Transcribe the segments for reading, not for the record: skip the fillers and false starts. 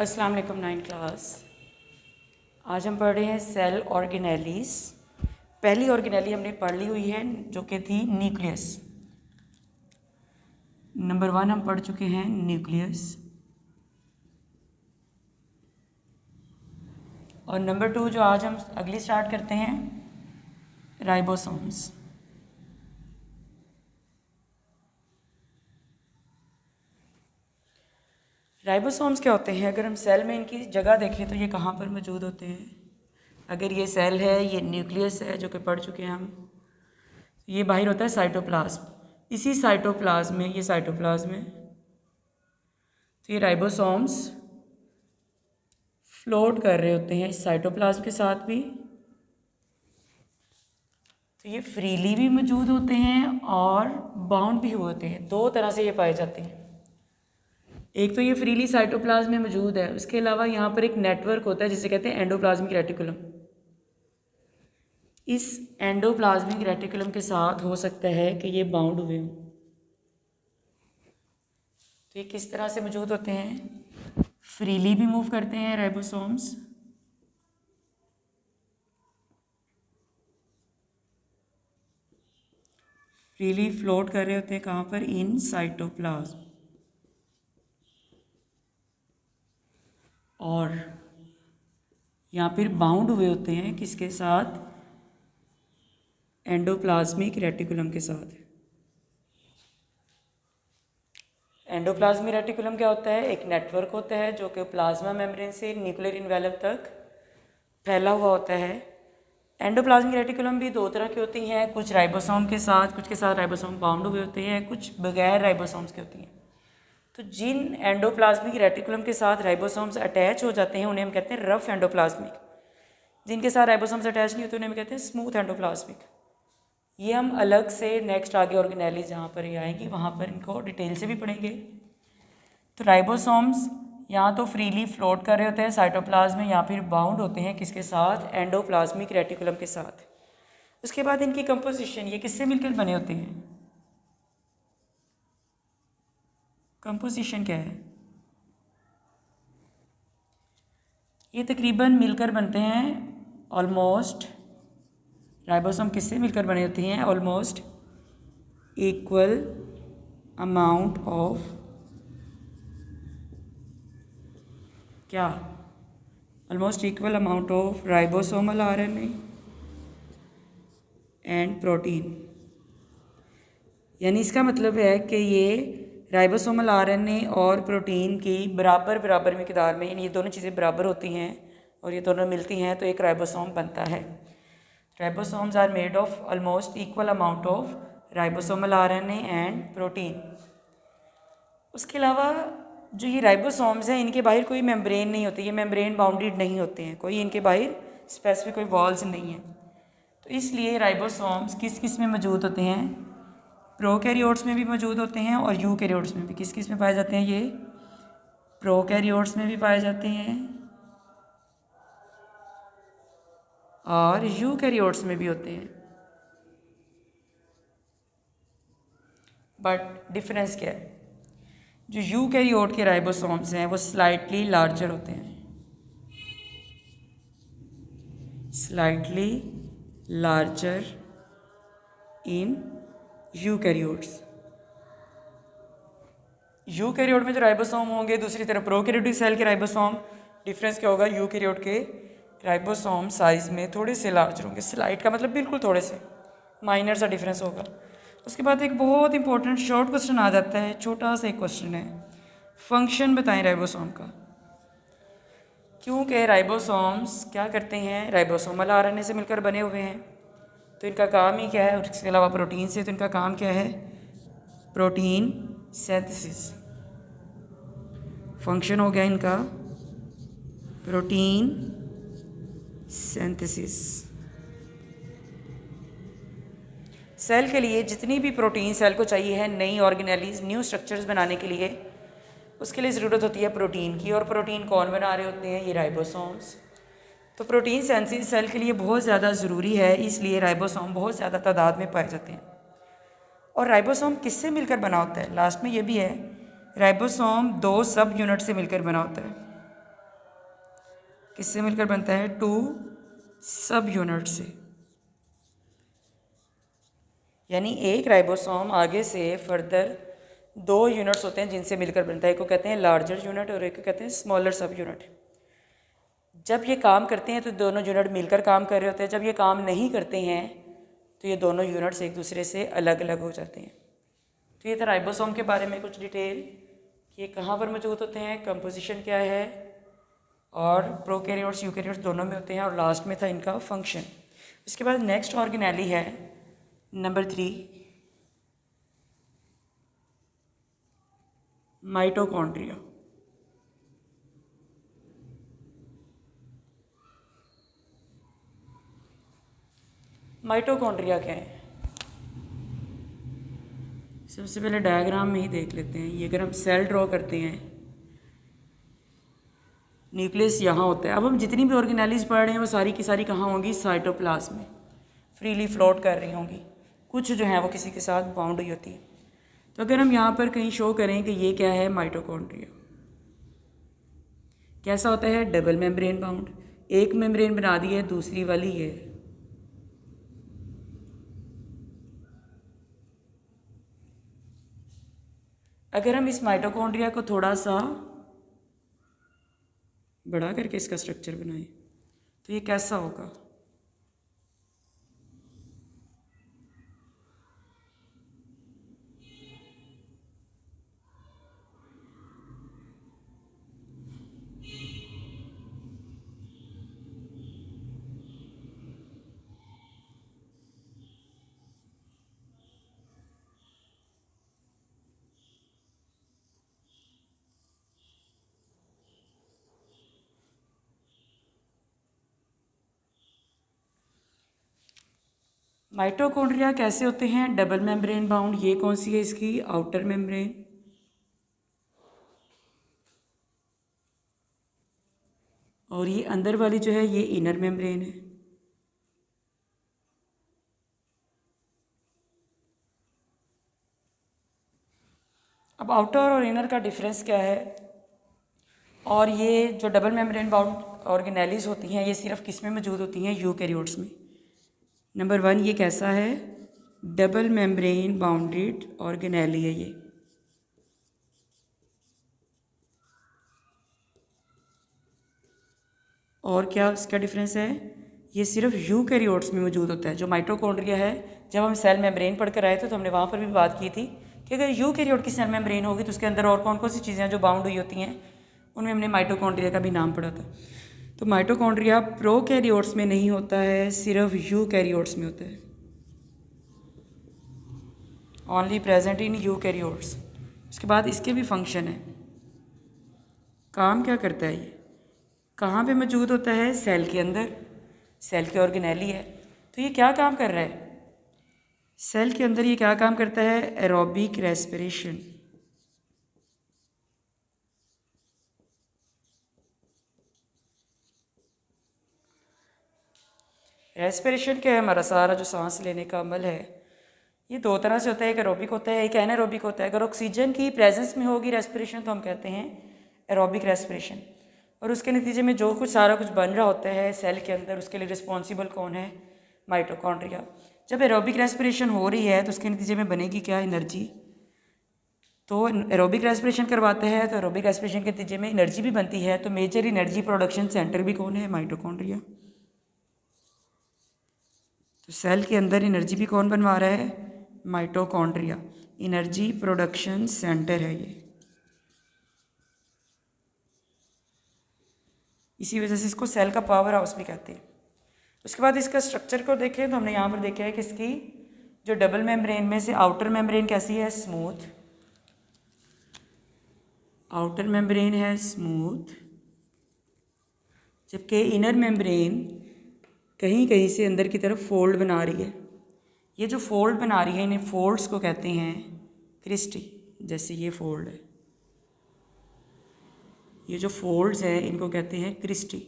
अस्सलाम वालेकुम 9th class. आज हम पढ़ रहे हैं सेल ऑर्गेनेलीज। पहली ऑर्गेनेली हमने पढ़ ली हुई है जो कि थी न्यूक्लियस। नंबर 1 हम पढ़ चुके हैं न्यूक्लियस, और नंबर 2 जो आज हम अगली स्टार्ट करते हैं राइबोसोम्स। राइबोसोम्स क्या होते हैं? अगर हम सेल में इनकी जगह देखें तो ये कहाँ पर मौजूद होते हैं? अगर ये सेल है, ये न्यूक्लियस है जो कि पढ़ चुके हैं हम, ये बाहर होता है साइटोप्लाज्म। इसी साइटोप्लाज्म में, ये साइटोप्लाज्म में, तो ये राइबोसोम्स फ्लोट कर रहे होते हैं इस साइटोप्लाज्म के साथ भी। तो ये फ्रीली भी मौजूद होते हैं और बाउंड भी होते हैं। दो तरह से ये पाए जाते हैं। एक तो ये फ्रीली साइटोप्लाज्म में मौजूद है, उसके अलावा यहाँ पर एक नेटवर्क होता है जिसे कहते हैं एंडोप्लाज्मिक रेटिकुलम। इस एंडोप्लाज्मिक रेटिकुलम के साथ हो सकता है कि ये बाउंड हुए हों। तो ये किस तरह से मौजूद होते हैं? फ्रीली भी मूव करते हैं राइबोसोम्स, फ्रीली फ्लोट कर रहे होते हैं। कहाँ पर? In cytoplasm. और यहाँ पर बाउंड हुए होते हैं किसके साथ? एंडोप्लाज्मिक रेटिकुलम के साथ। एंडोप्लाज्मिक रेटिकुलम क्या होता है? एक नेटवर्क होता है जो कि प्लाज्मा मेम्ब्रेन से न्यूक्लियर इन्वेलप तक फैला हुआ होता है। एंडोप्लाज्मिक रेटिकुलम भी दो तरह की होती हैं, कुछ राइबोसोम के साथ, कुछ के साथ राइबोसोम बाउंड हुए होते हैं, कुछ बगैर राइबोसोम्स के होती हैं। तो जिन एंडोप्लाज्मिक रेटिकुलम के साथ राइबोसोम्स अटैच हो जाते हैं उन्हें हम कहते हैं रफ एंडोप्लाज्मिक। जिनके साथ राइबोसोम्स अटैच नहीं होते उन्हें हम कहते हैं स्मूथ एंडोप्लाज्मिक। ये हम अलग से नेक्स्ट आगे ऑर्गेनेली जहाँ पर ये आएंगी वहाँ पर इनको डिटेल से भी पढ़ेंगे। तो राइबोसोम्स यहाँ तो फ्रीली फ्लोट कर रहे होते हैं साइटोप्लाज्म में, या फिर बाउंड होते हैं किसके साथ? एंडोप्लाज्मिक रेटिकुलम के साथ। उसके बाद इनकी कंपोजिशन, ये किससे मिलकर बने होते हैं? कंपोजिशन क्या है? ये तकरीबन मिलकर बनते हैं ऑलमोस्ट, राइबोसोम किससे मिलकर बने होते हैं? ऑलमोस्ट इक्वल अमाउंट ऑफ क्या? Almost equal amount of ribosomal RNA and protein. यानी इसका मतलब है कि ये राइबोसोमल आरएनए और प्रोटीन की बराबर मिकदार में, यानी ये दोनों चीज़ें बराबर होती हैं और ये दोनों मिलती हैं तो एक राइबोसोम बनता है। Ribosomes are made of almost equal amount of ribosomal RNA and protein. उसके अलावा जो ये राइबोसोम्स हैं इनके बाहर कोई मेम्ब्रेन नहीं होती, ये मेम्ब्रेन बाउंडेड नहीं होते हैं, कोई इनके बाहर स्पेसिफिक कोई वॉल्स नहीं है। तो इसलिए राइबोसोम्स किस किस में मौजूद होते हैं? प्रोकैरियोट्स में भी मौजूद होते हैं और यूकैरियोट्स में भी। किस किस में पाए जाते हैं ये? प्रोकैरियोट्स में भी पाए जाते हैं और यूकैरियोट्स में भी होते हैं। बट डिफरेंस क्या है? जो यूकैरियोट के राइबोसोम्स हैं वो स्लाइटली लार्जर होते हैं, slightly larger in eukaryotes. Eukaryote में जो राइबोसोम होंगे, दूसरी तरफ प्रोकैरियोटिक सेल के राइबोसोम, डिफरेंस क्या होगा? यूकैरियोट के राइबोसोम साइज में थोड़े से लार्जर होंगे। स्लाइट का मतलब बिल्कुल थोड़े से, माइनर सा डिफरेंस होगा। उसके बाद एक बहुत इंपॉर्टेंट शॉर्ट क्वेश्चन आ जाता है, छोटा सा एक क्वेश्चन है, फंक्शन बताएं राइबोसोम का। क्योंकि राइबोसोम्स क्या करते हैं? राइबोसोमल आरएनए से मिलकर बने हुए हैं, तो इनका काम ही क्या है? और इसके अलावा प्रोटीन से, तो इनका काम क्या है? Protein synthesis. फंक्शन हो गया इनका प्रोटीन सिंथेसिस। सेल के लिए जितनी भी प्रोटीन सेल को चाहिए है नई ऑर्गेनेलीज, न्यू स्ट्रक्चर्स बनाने के लिए, उसके लिए ज़रूरत होती है प्रोटीन की। और प्रोटीन कौन बना रहे होते हैं? ये राइबोसोम्स। तो प्रोटीन सिंथेसिस सेल के लिए बहुत ज़्यादा ज़रूरी है, इसलिए राइबोसोम बहुत ज़्यादा तादाद में पाए जाते हैं। और राइबोसोम किससे मिलकर बना होता है? लास्ट में ये भी है, राइबोसोम 2 सब यूनिट से मिलकर बना होता है। किससे मिलकर बनता है? 2 सब यूनिट से। यानी एक राइबोसोम आगे से फर्दर 2 यूनिट्स होते हैं जिनसे मिलकर बनता है। एक को कहते हैं लार्जर यूनिट और एक को कहते हैं स्मॉलर सब यूनिट। जब ये काम करते हैं तो दोनों यूनिट मिलकर काम कर रहे होते हैं। जब ये काम नहीं करते हैं तो ये दोनों यूनिट्स एक दूसरे से अलग अलग हो जाते हैं। तो ये था राइबोसोम के बारे में कुछ डिटेल कि ये कहाँ पर मौजूद होते हैं, कंपोजिशन क्या है, और प्रोकैरियोट्स यूकैरियोट्स दोनों में होते हैं, और लास्ट में था इनका फंक्शन। उसके बाद नेक्स्ट ऑर्गेनेली है नंबर 3, माइटोकॉन्ड्रिया। माइटोकॉन्ड्रिया क्या है? सबसे पहले डायग्राम में ही देख लेते हैं। ये अगर हम सेल ड्रॉ करते हैं, न्यूक्लियस यहाँ होता है। अब हम जितनी भी ऑर्गेनेलीज पढ़ रहे हैं वो सारी की सारी कहाँ होंगी? साइटोप्लाज्म में फ्रीली फ्लोट कर रही होंगी। कुछ जो है वो किसी के साथ बाउंड हुई होती है। तो अगर हम यहाँ पर कहीं शो करें कि ये क्या है? माइटोकॉन्ड्रिया। कैसा होता है? Double membrane bound. एक मेम्ब्रेन बना दी है, दूसरी वाली है। अगर हम इस माइटोकॉन्ड्रिया को थोड़ा सा बड़ा करके इसका स्ट्रक्चर बनाएं तो ये कैसा होगा? माइटोकॉन्ड्रिया कैसे होते हैं? Double membrane bound. ये कौन सी है इसकी? Outer membrane. और ये अंदर वाली जो है ये इनर मेम्ब्रेन है। अब आउटर और इनर का डिफरेंस क्या है? और ये जो डबल मेम्ब्रेन बाउंड ऑर्गेनेलीज होती हैं ये सिर्फ किस में मौजूद होती हैं? यूकैरियोट्स में। नंबर 1 ये कैसा है? डबल मेम्ब्रेन बाउंडेड ऑर्गेनेली है ये। और क्या इसका डिफरेंस है? ये सिर्फ यूकैरियोट्स में मौजूद होता है। जो माइटोकॉन्ड्रिया है, जब हम सेल मेम्ब्रेन पढ़कर आए थे तो हमने वहाँ पर भी बात की थी कि अगर यूकैरियोट की सेल मेम्ब्रेन होगी तो उसके अंदर और कौन कौन सी चीज़ें हैं जो बाउंड हुई होती हैं, उनमें हमने माइटोकॉन्ड्रिया का भी नाम पढ़ा था। तो माइटोकॉन्ड्रिया प्रोकैरियोट्स में नहीं होता है, सिर्फ यूकैरियोट्स में होता है। Only present in eukaryotes. उसके बाद इसके भी फंक्शन है। काम क्या करता है ये? कहाँ पे मौजूद होता है? सेल के अंदर। सेल के ऑर्गेनेली है तो ये क्या काम कर रहा है? सेल के अंदर ये क्या काम करता है? Aerobic respiration. रेस्पिरेशन क्या है? हमारा सारा जो सांस लेने का अमल है ये 2 तरह से होता है। एक एरोबिक होता है, एक एनारोबिक होता है। अगर ऑक्सीजन की प्रेजेंस में होगी रेस्पिरेशन तो हम कहते हैं एरोबिक रेस्पिरेशन। और उसके नतीजे में जो कुछ सारा कुछ बन रहा होता है सेल के अंदर, उसके लिए रिस्पॉन्सिबल कौन है? माइटोकॉन्ड्रिया। जब एरोबिक रेस्पिरेशन हो रही है तो उसके नतीजे में बनेगी क्या? एनर्जी। तो एरोबिक रेस्पिरेशन करवाते हैं तो एरोबिक रेस्पिरेशन के नतीजे में एनर्जी भी बनती है। तो मेजर एनर्जी प्रोडक्शन सेंटर भी कौन है? माइटोकॉन्ड्रिया। तो सेल के अंदर एनर्जी भी कौन बनवा रहा है? माइटोकॉन्ड्रिया। एनर्जी प्रोडक्शन सेंटर है ये। इसी वजह से इसको सेल का पावर हाउस भी कहते हैं। उसके बाद इसका स्ट्रक्चर को देखें तो हमने यहाँ पर देखा है कि इसकी जो डबल मेम्ब्रेन में से आउटर मेम्ब्रेन कैसी है? स्मूथ। आउटर मेम्ब्रेन है स्मूथ, जबकि इनर मेम्ब्रेन कहीं कहीं से अंदर की तरफ फोल्ड बना रही है। ये जो फोल्ड बना रही है इन्हें फोल्ड्स को कहते हैं क्रिस्टी। जैसे ये फोल्ड है, ये जो फोल्ड्स हैं इनको कहते हैं क्रिस्टी।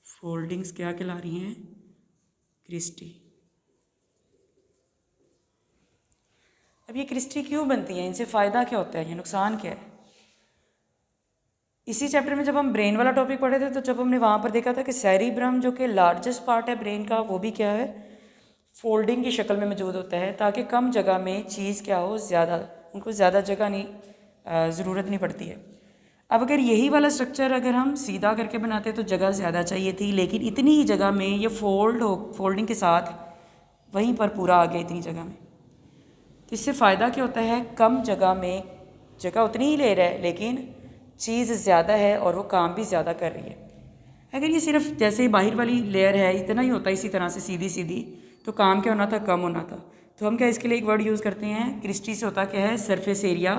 फोल्डिंग्स क्या कहला रही हैं? क्रिस्टी। अब ये क्रिस्टी क्यों बनती हैं? इनसे फ़ायदा क्या होता है? ये नुकसान क्या है? इसी चैप्टर में जब हम ब्रेन वाला टॉपिक पढ़े थे तो जब हमने वहाँ पर देखा था कि सेरिब्रम जो कि लार्जेस्ट पार्ट है ब्रेन का, वो भी क्या है, फोल्डिंग की शक्ल में मौजूद होता है, ताकि कम जगह में चीज़ क्या हो, ज़्यादा, उनको ज़्यादा जगह नहीं ज़रूरत नहीं पड़ती है। अब अगर यही वाला स्ट्रक्चर अगर हम सीधा करके बनाते तो जगह ज़्यादा चाहिए थी, लेकिन इतनी ही जगह में ये फोल्डिंग के साथ वहीं पर पूरा आ गया इतनी जगह में। तो इससे फ़ायदा क्या होता है, कम जगह में जगह उतनी ही ले रहा है लेकिन चीज़ ज़्यादा है और वो काम भी ज़्यादा कर रही है। अगर ये सिर्फ जैसे बाहर वाली लेयर है इतना ही होता है इसी तरह से सीधी सीधी, तो काम क्या होना था, कम होना था। तो हम क्या इसके लिए एक वर्ड यूज़ करते हैं, क्रिस्टी से होता क्या है, सरफेस एरिया।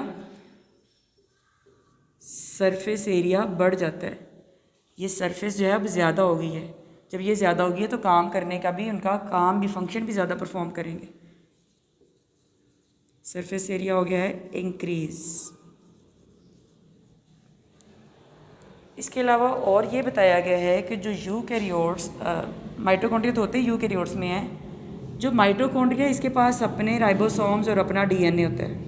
सरफेस एरिया बढ़ जाता है, ये सरफेस जो है अब ज़्यादा हो गई है। जब ये ज़्यादा हो गई है तो काम करने का भी, उनका काम भी, फंक्शन भी ज़्यादा परफॉर्म करेंगे। सरफेस एरिया हो गया है इंक्रीज़। इसके अलावा और ये बताया गया है कि जो यूकैरियोट्स, माइटोकॉन्ड्रिया तो होते हैं यूकैरियोट्स में है, जो माइटोकॉन्ड्रिया इसके पास अपने राइबोसोम्स और अपना डीएनए होता है।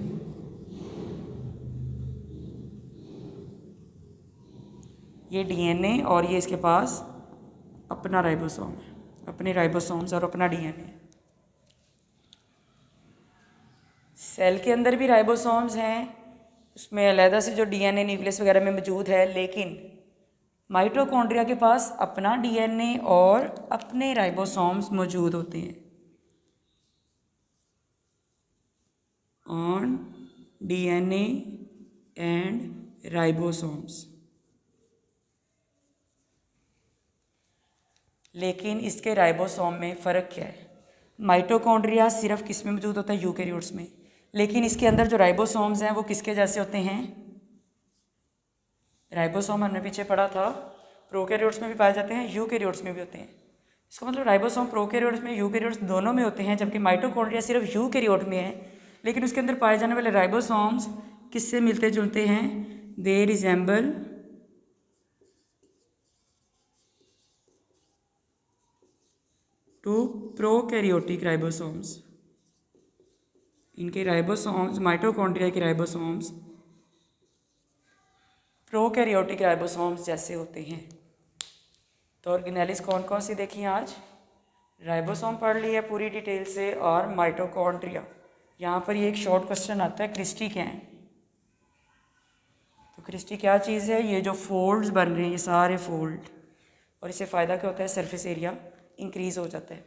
ये डीएनए और ये इसके पास अपना राइबोसोम है, अपने राइबोसोम्स और अपना डीएनए। सेल के अंदर भी राइबोसोम्स हैं, उसमें अलहदा से जो डीएनए न्यूक्लियस वगैरह में मौजूद है, लेकिन माइटोकॉन्ड्रिया के पास अपना डीएनए और अपने राइबोसोम्स मौजूद होते हैं। On DNA and ribosomes. लेकिन इसके राइबोसोम में फ़र्क क्या है, माइटोकॉन्ड्रिया सिर्फ किस में मौजूद होता है, यूकैरियोट्स में, लेकिन इसके अंदर जो राइबोसोम्स हैं वो किसके जैसे होते हैं, राइबोसोम हमने पीछे पढ़ा था प्रोकैरियोट्स में भी पाए जाते हैं, यूकैरियोट्स में भी होते हैं। इसका मतलब राइबोसोम प्रोकैरियोट्स में, यूकैरियोट्स दोनों में होते हैं, जबकि माइटोकॉन्ड्रिया सिर्फ यूकैरियोट में है। लेकिन उसके अंदर पाए जाने वाले राइबोसोम्स किससे मिलते जुलते हैं, they resemble to prokaryotic ribosomes. इनके राइबोसोम्स, माइटोकॉन्ड्रिया के राइबोसोम्स प्रोकैरियोटिक राइबोसोम्स जैसे होते हैं। तो ऑर्गेनेलिस कौन कौन सी देखी आज, राइबोसोम पढ़ ली है पूरी डिटेल से, और माइटोकॉन्ड्रिया। यहाँ पर ये एक शॉर्ट क्वेश्चन आता है, क्रिस्टी क्या है। तो क्रिस्टी क्या चीज़ है, ये जो फोल्ड्स बन रहे हैं ये सारे फोल्ड, और इससे फ़ायदा क्या होता है, सरफेस एरिया इंक्रीज़ हो जाता है।